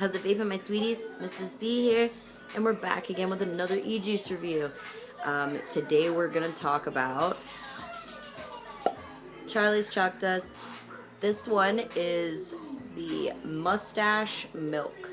How's it vaping, my sweeties? Mrs. B here, and we're back again with another e-juice review. Today we're going to talk about Charlie's Chalk Dust. This one is the Mustache Milk,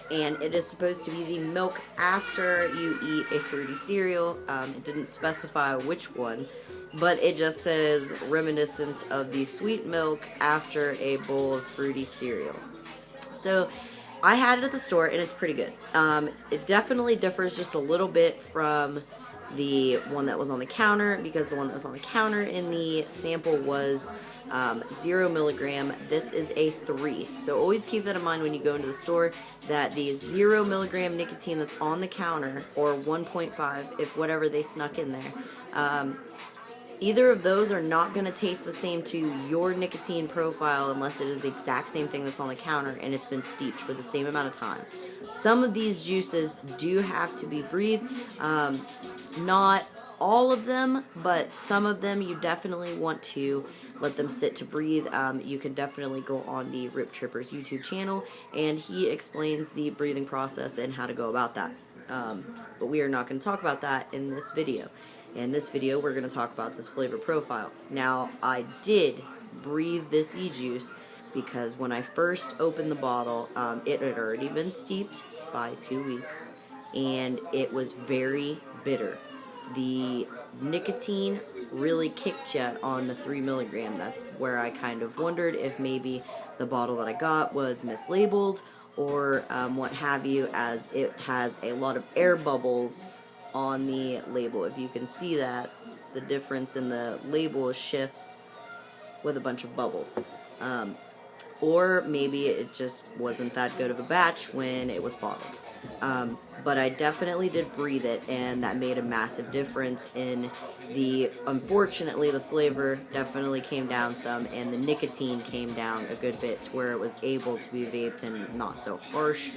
and it is supposed to be the milk after you eat a fruity cereal. It didn't specify which one, but it just says reminiscent of the sweet milk after a bowl of fruity cereal. So I had it at the store, and it's pretty good. It definitely differs just a little bit from the one that was on the counter, because the one that was on the counter in the sample was 0 milligram. This is a 3. So always keep that in mind when you go into the store, that the 0 milligram nicotine that's on the counter, or 1.5, if whatever they snuck in there, either of those are not going to taste the same to your nicotine profile unless it is the exact same thing that's on the counter and it's been steeped for the same amount of time. Some of these juices do have to be breathed. Not all of them, but some of them you definitely want to let them sit to breathe. You can definitely go on the Rip Tripper's YouTube channel, and he explains the breathing process and how to go about that. But we are not going to talk about that in this video. In this video, we're going to talk about this flavor profile. Now, I did breathe this e-juice because when I first opened the bottle, it had already been steeped by 2 weeks, and it was very bitter. The nicotine really kicked you on the 3 milligram. That's where I kind of wondered if maybe the bottle that I got was mislabeled or what have you, as it has a lot of air bubbles on the label. If you can see that, the difference in the label shifts with a bunch of bubbles. Or maybe it just wasn't that good of a batch when it was bottled. But I definitely did breathe it, and that made a massive difference in unfortunately, the flavor definitely came down some, and the nicotine came down a good bit to where it was able to be vaped and not so harsh.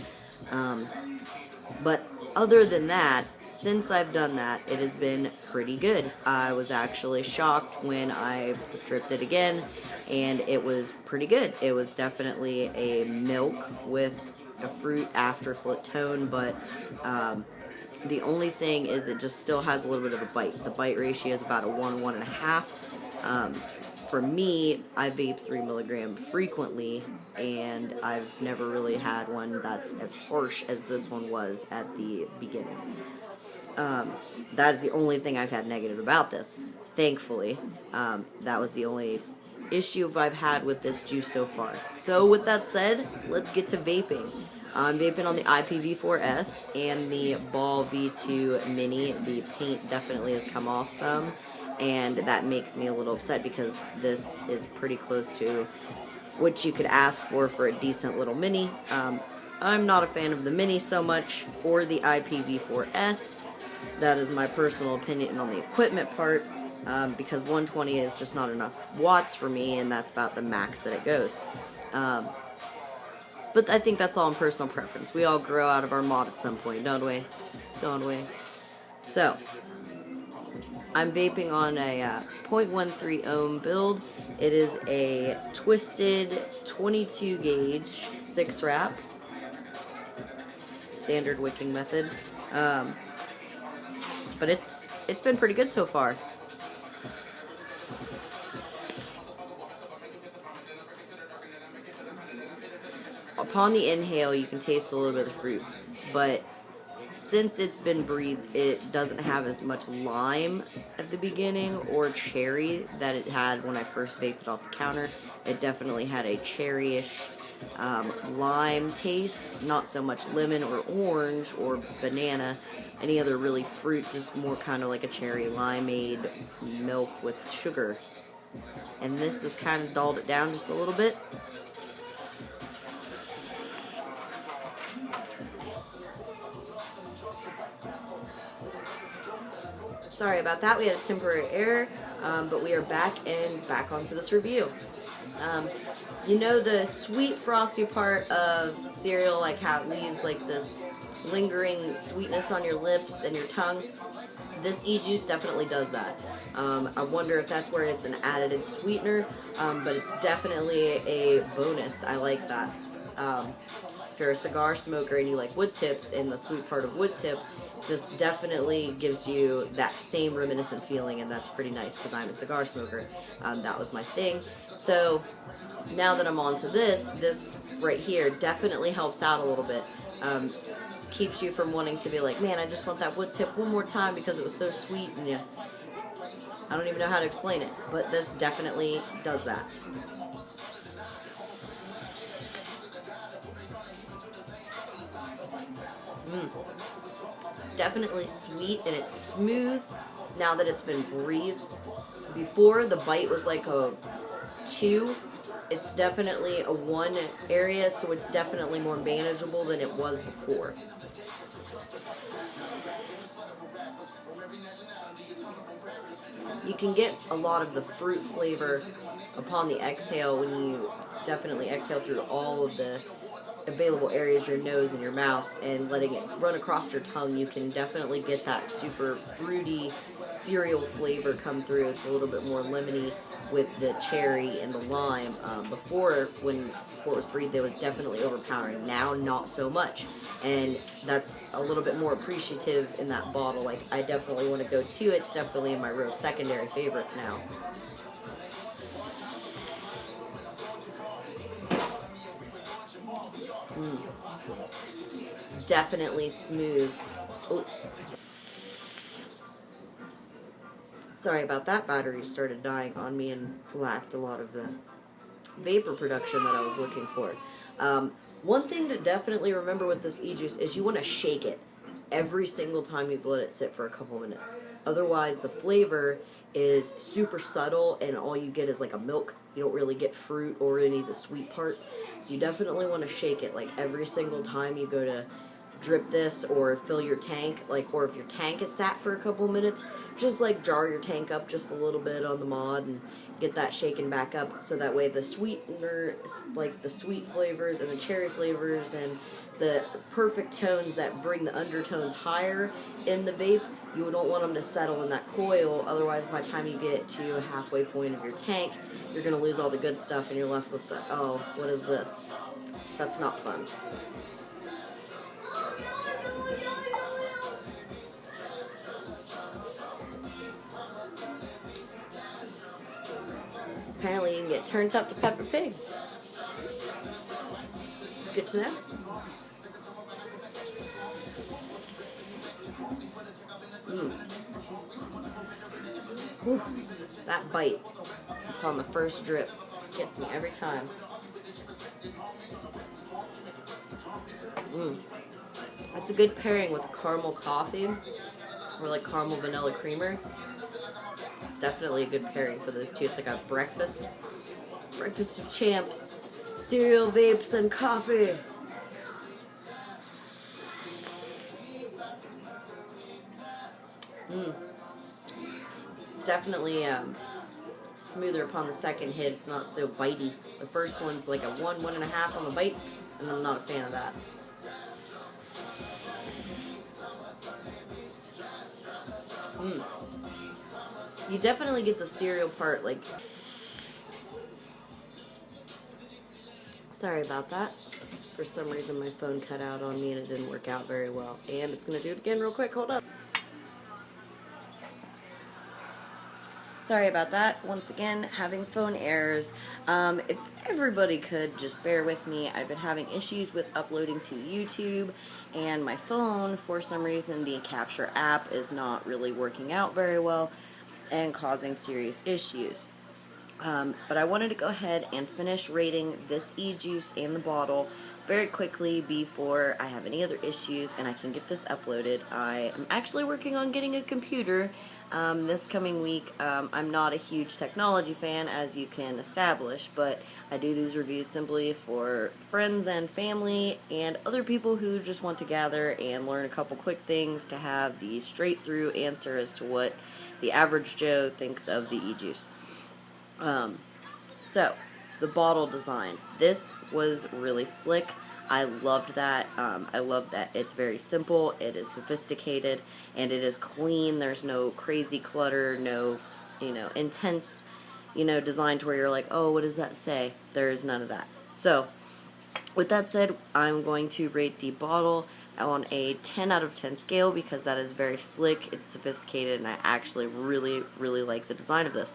But other than that, since I've done that, it has been pretty good. I was actually shocked when I dripped it again, and it was pretty good. It was definitely a milk with a fruit afterflow tone, but the only thing is it just still has a little bit of a bite. The bite ratio is about a 1.5. For me, I vape 3 milligram frequently, and I've never really had one that's as harsh as this one was at the beginning. That is the only thing I've had negative about this. Thankfully, that was the only issue I've had with this juice so far. So with that said, let's get to vaping. I'm vaping on the IPv4S and the Ball V2 Mini. The paint definitely has come off some, and that makes me a little upset because this is pretty close to what you could ask for a decent little Mini. I'm not a fan of the Mini so much, or the IPv4S. That is my personal opinion on the equipment part, because 120 is just not enough watts for me, and that's about the max that it goes. But I think that's all in personal preference. We all grow out of our mod at some point, don't we? Don't we? So, I'm vaping on a 0.13 ohm build. It is a twisted 22 gauge 6 wrap, standard wicking method. But it's been pretty good so far. Upon the inhale, you can taste a little bit of the fruit, but since it's been breathed, it doesn't have as much lime at the beginning or cherry that it had when I first vaped it off the counter. It definitely had a cherryish lime taste, not so much lemon or orange or banana, any other really fruit, just more kind of like a cherry limeade milk with sugar. And this has kind of dulled it down just a little bit. Sorry about that, we had a temporary error, but we are back onto this review. You know the sweet frosty part of cereal, like how it leaves like this lingering sweetness on your lips and your tongue? This e-juice definitely does that. I wonder if that's where it's an added sweetener, but it's definitely a bonus. I like that. If you're a cigar smoker and you like wood tips and the sweet part of wood tip, this definitely gives you that same reminiscent feeling, and that's pretty nice because I'm a cigar smoker. That was my thing. So now that I'm on to this right here definitely helps out a little bit. Keeps you from wanting to be like, man, I just want that wood tip one more time because it was so sweet, and yeah, I don't even know how to explain it, but this definitely does that. It's definitely sweet and it's smooth now that it's been breathed. Before, the bite was like a 2. It's definitely a 1 area, so it's definitely more manageable than it was before. You can get a lot of the fruit flavor upon the exhale when you definitely exhale through all of the available areas, your nose and your mouth, and letting it run across your tongue. You can definitely get that super fruity cereal flavor come through. It's a little bit more lemony with the cherry and the lime. Before it was breathed, it was definitely overpowering. Now, not so much, and that's a little bit more appreciative in that bottle. Like, I definitely want to go to it. It's definitely in my row of secondary favorites now. It's definitely smooth. Ooh. Sorry about that. Battery started dying on me and lacked a lot of the vapor production that I was looking for. One thing to definitely remember with this e-juice is you want to shake it every single time you've let it sit for a couple minutes. Otherwise, the flavor is super subtle and all you get is like a milk. You don't really get fruit or any of the sweet parts. So you definitely want to shake it like every single time you go to drip this or fill your tank, like, or if your tank is sat for a couple minutes, just like jar your tank up just a little bit on the mod and get that shaken back up, so that way the sweetener, like the sweet flavors and the cherry flavors and the perfect tones that bring the undertones higher in the vape, you don't want them to settle in that coil. Otherwise, by the time you get to a halfway point of your tank, you're going to lose all the good stuff and you're left with the, oh, what is this? That's not fun. Apparently you can get turned up to Peppa Pig. It's good to know. Whew. That bite upon the first drip just gets me every time. That's a good pairing with caramel coffee or like caramel vanilla creamer. It's definitely a good pairing for those two. It's like a breakfast of champs, cereal, vapes, and coffee. It's definitely smoother upon the second hit. It's not so bitey. The first one's like a 1.5 on the bite, and I'm not a fan of that. You definitely get the cereal part, like... Sorry about that. For some reason my phone cut out on me and it didn't work out very well. And it's going to do it again real quick. Hold up. Sorry about that. Once again, having phone errors. If everybody could just bear with me, I've been having issues with uploading to YouTube, and my phone, for some reason, the Capture app is not really working out very well and causing serious issues. But I wanted to go ahead and finish rating this e-juice and the bottle very quickly before I have any other issues and I can get this uploaded. I am actually working on getting a computer this coming week. I'm not a huge technology fan, as you can establish, but I do these reviews simply for friends and family and other people who just want to gather and learn a couple quick things to have the straight through answer as to what the average Joe thinks of the e-juice. So, the bottle design. This was really slick. I loved that. I love that it's very simple, it is sophisticated, and it is clean. There's no crazy clutter, no, intense, design to where you're like, oh, what does that say? There is none of that. So, With that said, I'm going to rate the bottle on a 10 out of 10 scale because that is very slick, it's sophisticated, and I actually really, really like the design of this.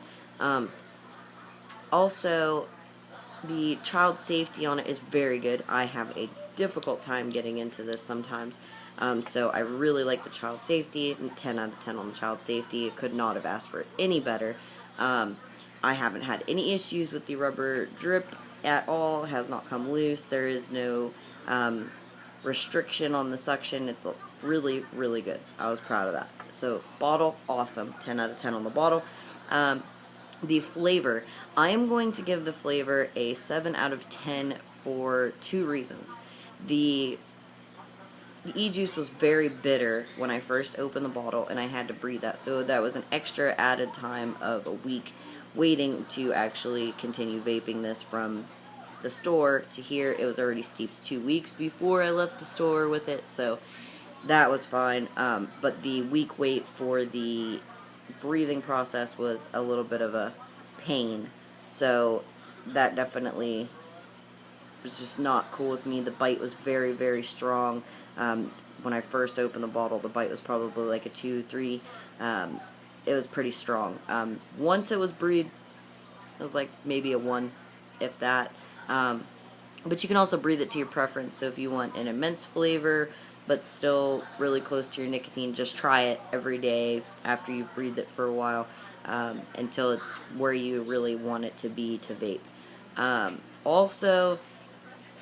Also, the child safety on it is very good. I have a difficult time getting into this sometimes. So I really like the child safety, 10 out of 10 on the child safety. Could not have asked for it any better. I haven't had any issues with the rubber drip at all. It has not come loose. There is no restriction on the suction. It's really, really good. I was proud of that. So bottle, awesome. 10 out of 10 on the bottle. The flavor, I am going to give the flavor a 7 out of 10 for 2 reasons. The e-juice was very bitter when I first opened the bottle, and I had to breathe that, so that was an extra added time of a week waiting to actually continue vaping this from the store to here. It was already steeped 2 weeks before I left the store with it, so that was fine. But the week wait for the breathing process was a little bit of a pain, so that definitely was just not cool with me. The bite was very, very strong. When I first opened the bottle, the bite was probably like a 2, 3. It was pretty strong. Once it was breathed, it was like maybe a 1, if that. But you can also breathe it to your preference, so if you want an immense flavor but still really close to your nicotine, just try it every day after you've breathed it for a while, until it's where you really want it to be to vape. Also,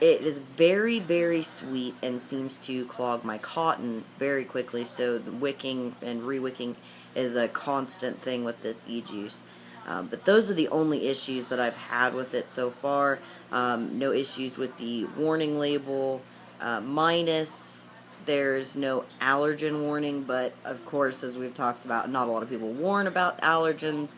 it is very, very sweet and seems to clog my cotton very quickly, so the wicking and re-wicking is a constant thing with this e-juice. But those are the only issues that I've had with it so far. No issues with the warning label, minus there's no allergen warning, but of course, as we've talked about, not a lot of people warn about allergens.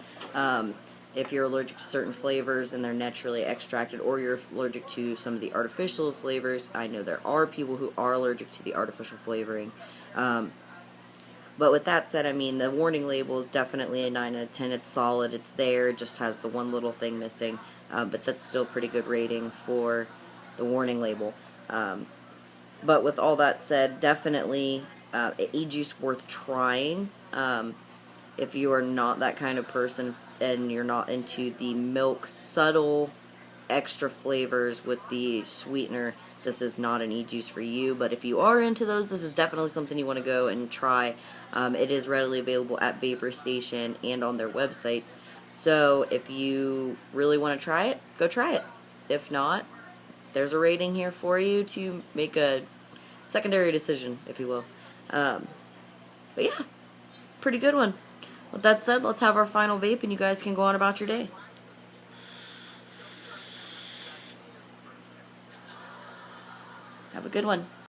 If you're allergic to certain flavors and they're naturally extracted, or you're allergic to some of the artificial flavors, I know there are people who are allergic to the artificial flavoring. But with that said, I mean, the warning label is definitely a 9 out of 10. It's solid, it's there, it just has the one little thing missing. But that's still pretty good rating for the warning label. But with all that said, definitely e-juice worth trying. If you are not that kind of person and you're not into the milk, subtle, extra flavors with the sweetener, this is not an e-juice for you. But if you are into those, this is definitely something you want to go and try. It is readily available at Vapor Station and on their websites. So if you really want to try it, go try it. If not, there's a rating here for you to make a secondary decision, if you will. But yeah, pretty good one. With that said, let's have our final vape and you guys can go on about your day. Have a good one.